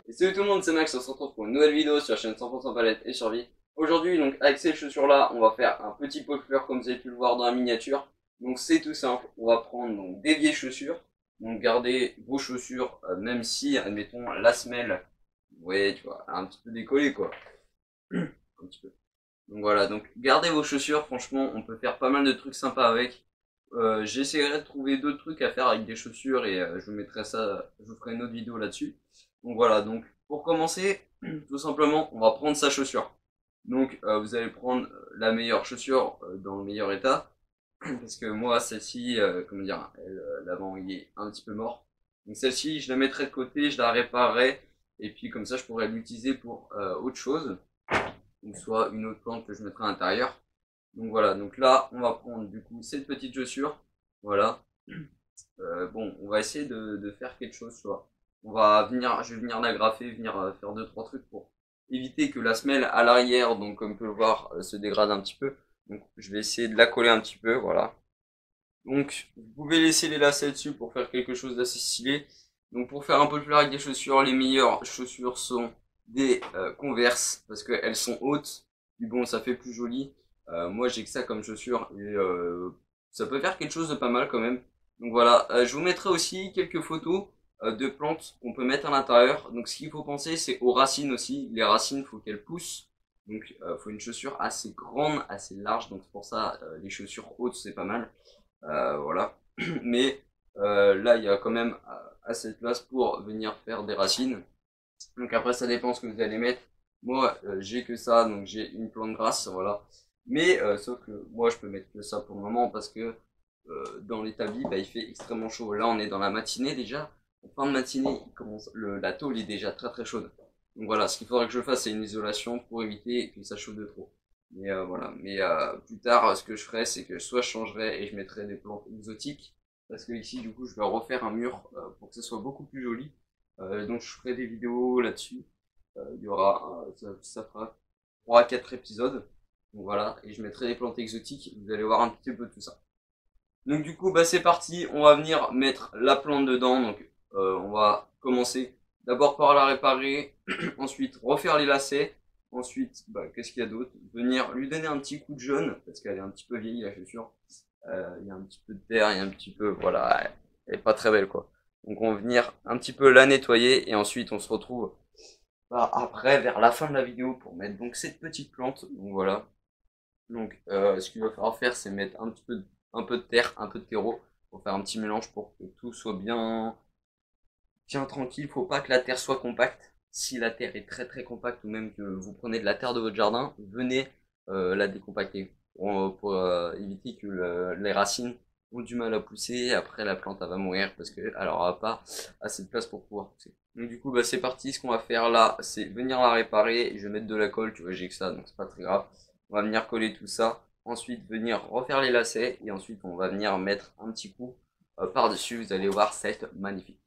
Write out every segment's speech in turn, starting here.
Et salut tout le monde, c'est Max, on se retrouve pour une nouvelle vidéo sur la chaîne 100% palette et survie. Aujourd'hui, donc avec ces chaussures là, on va faire un petit pot de fleurs comme vous avez pu le voir dans la miniature. Donc c'est tout simple, on va prendre donc des vieilles chaussures. Donc gardez vos chaussures, même si, admettons, la semelle, ouais, tu vois, un petit peu décollée quoi. Un petit peu. Donc voilà, donc gardez vos chaussures, franchement, on peut faire pas mal de trucs sympas avec. J'essaierai de trouver d'autres trucs à faire avec des chaussures et je vous mettrai ça, je vous ferai une autre vidéo là-dessus. Donc voilà, donc pour commencer, tout simplement, on va prendre sa chaussure. Donc vous allez prendre la meilleure chaussure dans le meilleur état, parce que moi celle-ci, comment dire, l'avant il est un petit peu mort. Donc celle-ci, je la mettrai de côté, je la réparerai et puis comme ça je pourrais l'utiliser pour autre chose, ou soit une autre plante que je mettrai à l'intérieur. Donc voilà, donc là on va prendre du coup cette petite chaussure, voilà. Bon, on va essayer de faire quelque chose, tu vois. Je vais venir l'agrafer, venir faire deux trois trucs pour éviter que la semelle à l'arrière, donc comme on peut le voir, se dégrade un petit peu. Donc je vais essayer de la coller un petit peu, voilà. Donc vous pouvez laisser les lacets dessus pour faire quelque chose d'assez stylé. Donc pour faire un peu de fleur avec des chaussures, les meilleures chaussures sont des Converse parce qu'elles sont hautes. Puis bon, ça fait plus joli. Moi j'ai que ça comme chaussure et ça peut faire quelque chose de pas mal quand même. Donc voilà, je vous mettrai aussi quelques photos de plantes qu'on peut mettre à l'intérieur. Donc ce qu'il faut penser, c'est aux racines aussi. Les racines, faut qu'elles poussent. Donc faut une chaussure assez grande, assez large. Donc c'est pour ça les chaussures hautes c'est pas mal. Voilà. Mais là, il y a quand même assez de place pour venir faire des racines. Donc après, ça dépend ce que vous allez mettre. Moi, j'ai que ça, donc j'ai une plante grasse, voilà. Mais sauf que moi, je peux mettre que ça pour le moment parce que dans l'établi, bah, il fait extrêmement chaud. Là, on est dans la matinée déjà. En fin de matinée, la tôle est déjà très très chaude. Donc voilà, ce qu'il faudrait que je fasse, c'est une isolation pour éviter que ça chauffe de trop. Mais voilà. Mais plus tard, ce que je ferai, c'est que soit je changerai et je mettrai des plantes exotiques, parce que ici, du coup, je vais refaire un mur pour que ce soit beaucoup plus joli. Donc je ferai des vidéos là-dessus. Il y aura, ça fera 3 à 4 épisodes. Donc voilà, et je mettrai des plantes exotiques. Vous allez voir un petit peu tout ça. Donc du coup, bah c'est parti. On va venir mettre la plante dedans. Donc on va commencer d'abord par la réparer, ensuite refaire les lacets. Ensuite, bah, qu'est-ce qu'il y a d'autre? Venir lui donner un petit coup de jaune, parce qu'elle est un petit peu vieillie la chaussure. Il y a un petit peu de terre, il y a un petit peu, voilà, elle est pas très belle quoi. Donc on va venir un petit peu la nettoyer et ensuite on se retrouve après vers la fin de la vidéo pour mettre donc cette petite plante. Donc voilà. Donc ce qu'il va falloir faire c'est mettre un peu de terre, un peu de terreau pour faire un petit mélange pour que tout soit bien tranquille. Faut pas que la terre soit compacte. Si la terre est très très compacte ou même que vous prenez de la terre de votre jardin, venez la décompacter pour éviter que les racines ont du mal à pousser. Après la plante elle va mourir parce qu'elle aura pas assez de place pour pouvoir pousser. Donc du coup bah c'est parti. Ce qu'on va faire là, c'est venir la réparer. Je vais mettre de la colle. Tu vois j'ai que ça donc c'est pas très grave. On va venir coller tout ça. Ensuite venir refaire les lacets et ensuite on va venir mettre un petit coup par dessus. Vous allez voir c'est magnifique.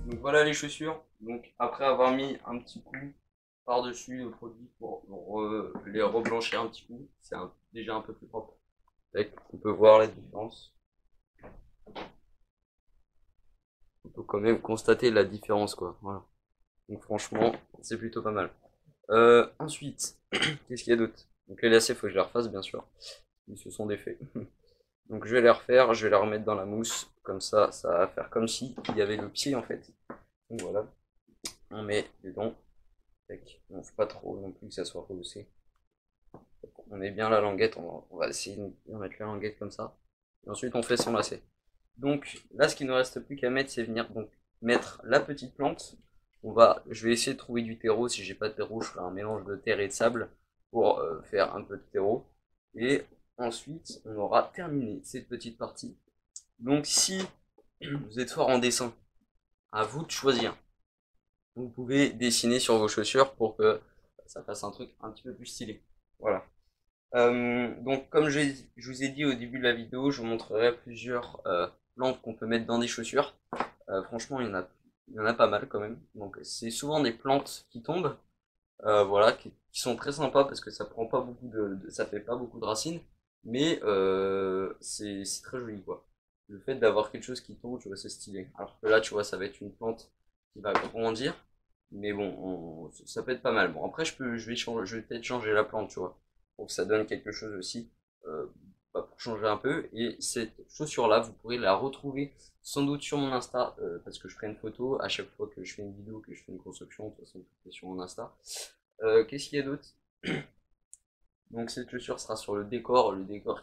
Donc voilà les chaussures. Donc après avoir mis un petit coup par-dessus le produit pour les reblanchir un petit coup, c'est déjà un peu plus propre. On peut voir la différence. On peut quand même constater la différence quoi. Voilà. Donc franchement, c'est plutôt pas mal. Ensuite, qu'est-ce qu'il y a d'autre? Donc les lacets, faut que je les refasse bien sûr. Ils se sont défaits. Donc je vais les refaire, je vais les remettre dans la mousse. Comme ça va faire comme si il y avait le pied en fait. Donc voilà. On met dedans. On ne fait pas trop non plus que ça soit rehaussé. On met bien la languette, on va essayer de mettre la languette comme ça. Et ensuite on fait son lacet. Donc là ce qu'il ne reste plus qu'à mettre, c'est venir donc mettre la petite plante. Je vais essayer de trouver du terreau. Si j'ai pas de terreau, je ferai un mélange de terre et de sable pour faire un peu de terreau. Et ensuite on aura terminé cette petite partie. Donc si vous êtes fort en dessin, à vous de choisir. Vous pouvez dessiner sur vos chaussures pour que ça fasse un truc un petit peu plus stylé. Voilà. Donc comme je vous ai dit au début de la vidéo, je vous montrerai plusieurs plantes qu'on peut mettre dans des chaussures. Franchement, il y en a pas mal quand même. Donc c'est souvent des plantes qui tombent, voilà, qui sont très sympas parce que ça prend pas beaucoup ça fait pas beaucoup de racines, mais c'est très joli quoi. Le fait d'avoir quelque chose qui tombe, tu vois, c'est stylé. Alors que là, tu vois, ça va être une plante qui va grandir, mais bon, ça peut être pas mal. Bon, après, je vais peut-être changer la plante, tu vois, pour que ça donne quelque chose aussi, euh, pour changer un peu. Et cette chaussure-là, vous pourrez la retrouver sans doute sur mon Insta, parce que je ferai une photo à chaque fois que je fais une vidéo, que je fais une construction. De toute façon, tout est sur mon Insta. Qu'est-ce qu'il y a d'autre? Donc cette chaussure sera sur le décor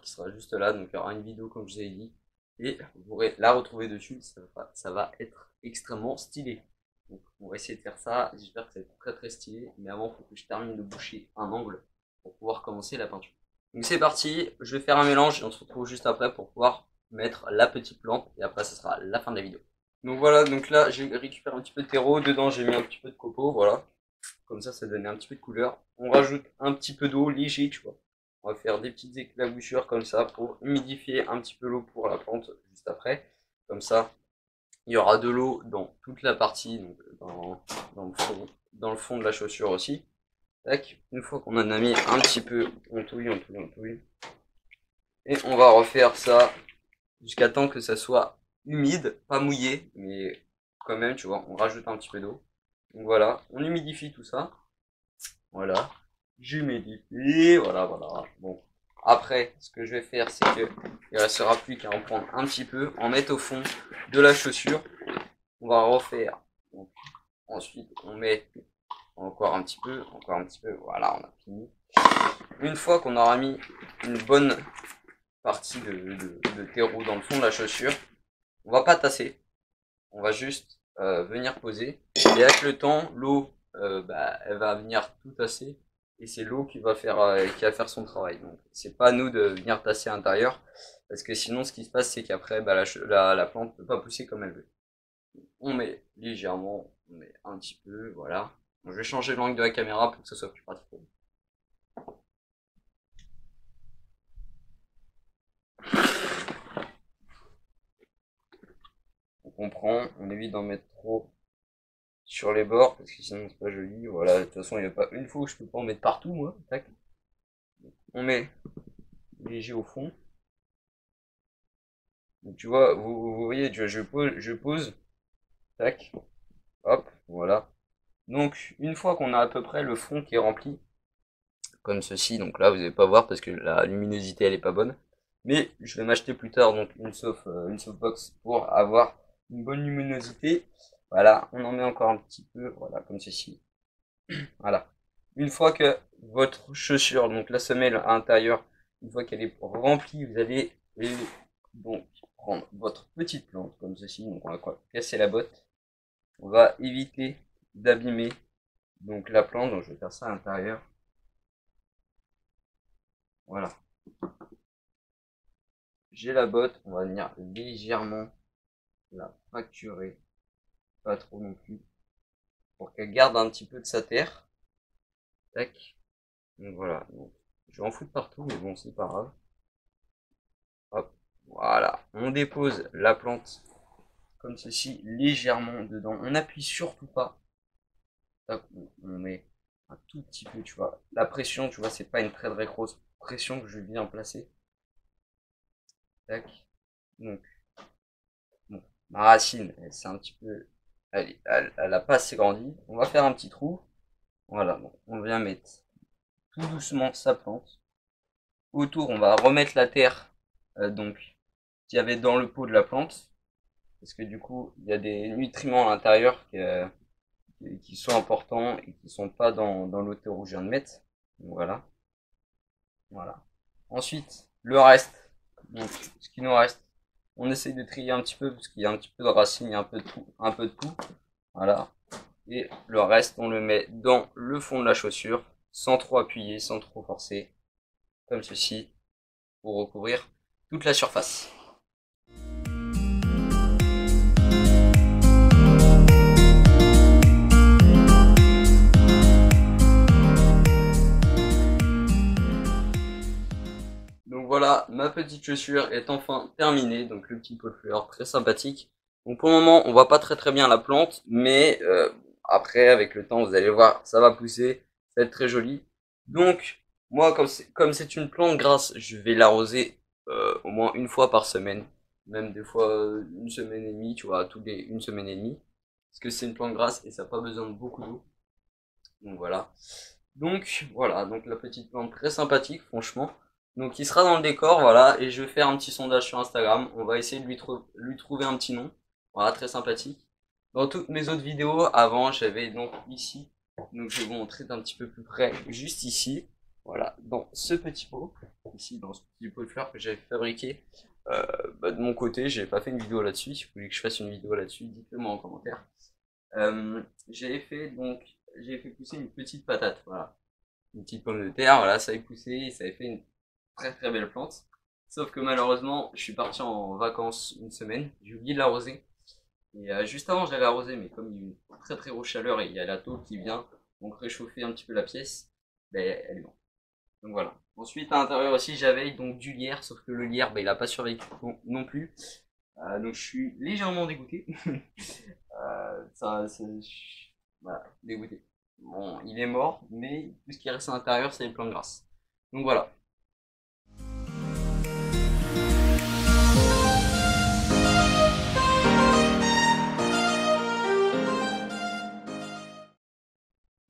qui sera juste là, donc il y aura une vidéo comme je vous ai dit, et vous pourrez la retrouver dessus, ça va être extrêmement stylé. Donc on va essayer de faire ça, j'espère que ça va être très très stylé, mais avant il faut que je termine de boucher un angle pour pouvoir commencer la peinture. Donc c'est parti, je vais faire un mélange et on se retrouve juste après pour pouvoir mettre la petite plante, et après ce sera la fin de la vidéo. Donc voilà, donc là j'ai récupéré un petit peu de terreau, dedans j'ai mis un petit peu de copeaux, voilà. Comme ça donne un petit peu de couleur. On rajoute un petit peu d'eau léger, tu vois. On va faire des petites éclaboussures comme ça pour humidifier un petit peu l'eau pour la plante juste après. Comme ça, il y aura de l'eau dans toute la partie, donc dans le fond de la chaussure aussi. Tac. Une fois qu'on en a mis un petit peu, on touille. Et on va refaire ça jusqu'à temps que ça soit humide, pas mouillé, mais quand même, tu vois, on rajoute un petit peu d'eau. Donc voilà, on humidifie tout ça. Voilà, j'humidifie, voilà. Bon, après, ce que je vais faire, c'est que il restera plus qu'à en prendre un petit peu, en mettre au fond de la chaussure. On va refaire. Donc, ensuite, on met encore un petit peu, voilà, on a fini. Une fois qu'on aura mis une bonne partie de terreau dans le fond de la chaussure, on va pas tasser, on va juste venir poser, et avec le temps l'eau elle va venir tout tasser, et c'est l'eau qui va faire son travail. Donc c'est pas à nous de venir tasser à l'intérieur, parce que sinon ce qui se passe c'est qu'après la plante peut pas pousser comme elle veut. On met légèrement, on met un petit peu, voilà. Donc, je vais changer l'angle de la caméra pour que ce soit plus pratique pour vous. On prend, on évite d'en mettre trop sur les bords parce que sinon c'est pas joli. Voilà, de toute façon il n'y a pas une fois où je peux pas en mettre partout moi. Tac. On met léger au fond. Donc tu vois, vous voyez, je pose. Tac. Hop, voilà. Donc une fois qu'on a à peu près le fond qui est rempli, comme ceci, donc là vous n'allez pas voir parce que la luminosité elle est pas bonne. Mais je vais m'acheter plus tard donc une softbox pour avoir une bonne luminosité. Voilà, on en met encore un petit peu, voilà, comme ceci. Voilà. Une fois que votre chaussure, donc la semelle à l'intérieur, une fois qu'elle est remplie, vous allez donc prendre votre petite plante comme ceci. Donc on va casser la botte. On va éviter d'abîmer donc la plante. Donc je vais faire ça à l'intérieur. Voilà. J'ai la botte. On va venir légèrement la fracturer, pas trop non plus, pour qu'elle garde un petit peu de sa terre. Tac. Donc voilà. Donc, je vais en foutre partout, mais bon, c'est pas grave. Hop. Voilà. On dépose la plante comme ceci, légèrement dedans. On n'appuie surtout pas. Tac. On met un tout petit peu, tu vois. La pression, tu vois, c'est pas une très très grosse pression que je viens placer. Tac. Donc, bon, ma racine, c'est un petit peu, elle a pas assez grandi. On va faire un petit trou. Voilà, donc on vient mettre tout doucement sa plante. Autour, on va remettre la terre donc qu'il y avait dans le pot de la plante, parce que du coup, il y a des nutriments à l'intérieur qui sont importants et qui sont pas dans l'eau terreau que je viens de mettre. Donc, voilà. Voilà. Ensuite, le reste, donc ce qui nous reste, on essaye de trier un petit peu parce qu'il y a un petit peu de racines, il y a un peu de tout. Voilà. Et le reste, on le met dans le fond de la chaussure, sans trop appuyer, sans trop forcer, comme ceci, pour recouvrir toute la surface. voilà, ma petite chaussure est enfin terminée, donc le petit pot de fleurs très sympathique. Donc pour le moment on voit pas très bien la plante, mais après avec le temps vous allez voir ça va pousser, ça va être très joli. Donc moi comme c'est une plante grasse, je vais l'arroser au moins une fois par semaine, même des fois une semaine et demie, tu vois, tous les une semaine et demie, parce que c'est une plante grasse et ça n'a pas besoin de beaucoup d'eau. Donc voilà. Donc voilà, donc la petite plante très sympathique, franchement. Donc il sera dans le décor, voilà, et je vais faire un petit sondage sur Instagram. On va essayer de lui trouver un petit nom. Voilà, très sympathique. Dans toutes mes autres vidéos, avant, j'avais donc ici. Donc je vais vous montrer d'un petit peu plus près, juste ici. Voilà, dans ce petit pot. Ici, dans ce petit pot de fleurs que j'avais fabriqué. De mon côté, j'ai pas fait une vidéo là-dessus. Si vous voulez que je fasse une vidéo là-dessus, dites-le moi en commentaire. J'ai fait pousser une petite patate, voilà. Une petite pomme de terre, voilà, ça avait poussé, et ça avait fait une très belle plante. Sauf que malheureusement, je suis parti en vacances une semaine, j'ai oublié de l'arroser. Et juste avant, j'allais arroser, mais comme il y a eu une très grosse chaleur et il y a la tôle qui vient, donc réchauffer un petit peu la pièce, ben elle est morte. Donc voilà. Ensuite, à l'intérieur aussi, j'avais donc du lierre, sauf que le lierre, ben, il a pas survécu non plus. Donc je suis légèrement dégoûté. Voilà, dégoûté. Bon, il est mort, mais tout ce qui reste à l'intérieur, c'est les plantes grasses. Donc voilà.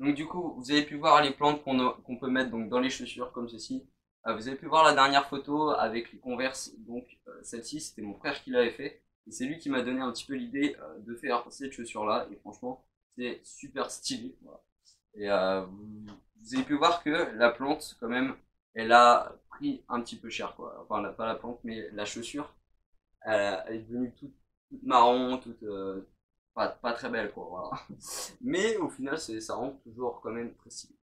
Donc du coup, vous avez pu voir les plantes qu'on peut mettre donc dans les chaussures comme ceci. Vous avez pu voir la dernière photo avec les Converse. Donc celle-ci, c'était mon frère qui l'avait fait. Et c'est lui qui m'a donné un petit peu l'idée de faire cette chaussure-là. Et franchement, c'est super stylé. Voilà. Et vous avez pu voir que la plante, quand même, elle a pris un petit peu cher, quoi. Enfin, pas la plante, mais la chaussure, elle est devenue toute marron, toute pas très belle, quoi. Voilà. Mais au final, ça rend toujours quand même très stylé.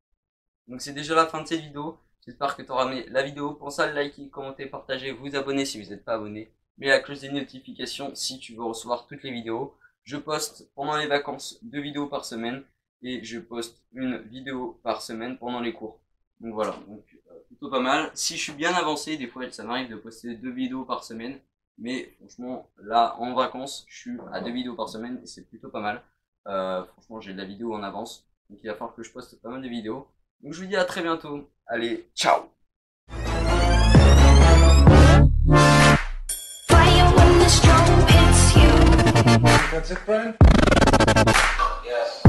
Donc c'est déjà la fin de cette vidéo. J'espère que tu auras aimé la vidéo. Pensez à liker, commenter, partager, vous abonner si vous n'êtes pas abonné. Mets la cloche des notifications si tu veux recevoir toutes les vidéos. Je poste pendant les vacances 2 vidéos par semaine. Et je poste une vidéo par semaine pendant les cours. Donc voilà, donc plutôt pas mal. Si je suis bien avancé, des fois ça m'arrive de poster 2 vidéos par semaine. Mais franchement, là en vacances, je suis à 2 vidéos par semaine et c'est plutôt pas mal. Franchement, j'ai de la vidéo en avance. Donc il va falloir que je poste pas mal de vidéos. Donc je vous dis à très bientôt. Allez, ciao! That's it, Brian? Yes.